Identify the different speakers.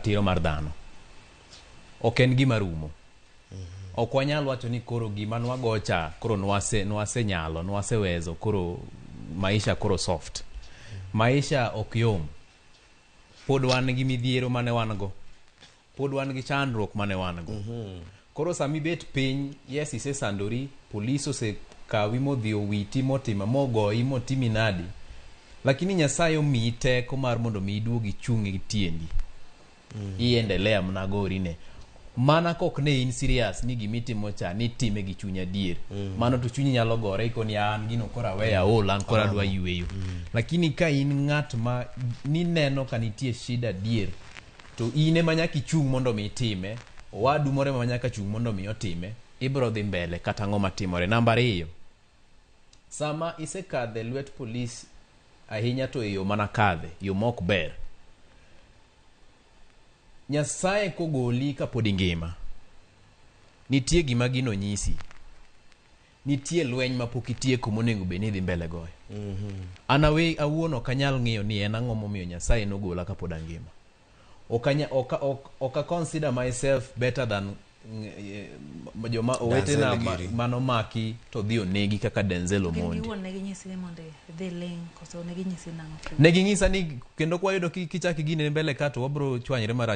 Speaker 1: ratiro mar dhano. Ok en gima rumo. Ok wanyal wacho ni koro gima nwagocha koro nwasewezo koro maisha koro soft. Maisha ok yom. Pod wan gi midhiero mane wan go. Pod wan gi chandruok mane wan go. Koro sami bet piny, yes ise sandori, police ose kawi modhi owiti motima mogoi motimi nadi. Lakini Nyasaye omiyi teko mar mondo mi iduogi chung' gi tiendi. Iendelea mnagori ne. Mana kok ne in serious ni gimitimo cha ni time gi chunya dier. Mano to chunyi nyalo gore ikoni an gino kora weya ol an kora dwa yweyo. Lakini ka in ng'at ma ni neno ka nitie shida dier, to ine manyaki chung' mondo mi itime, owadu more manyaka chung' mondo mi otime, ibro dhi mbele kata ng'oma timore. Namba 2. Sama isekadhe lwet police ahinya to iyo mana kadhe, yo mok ber. Nyasaye kogoli ka pod ingima. Nitie gima gino nyisi. Nitie lweny mapok itieko monego be ni dhi mbele goyo. Anawe awuono kanyal ng'iyo ni en ang'o momiyo Nyasaye nogola ka pod angima. Oka consider myself better than joma owete na mano maki to dhi onegi kaka Denzel Omondi. Negi nyisa ni kendo kwa yudo kichaki gine mbele kato wabro chwanyre mara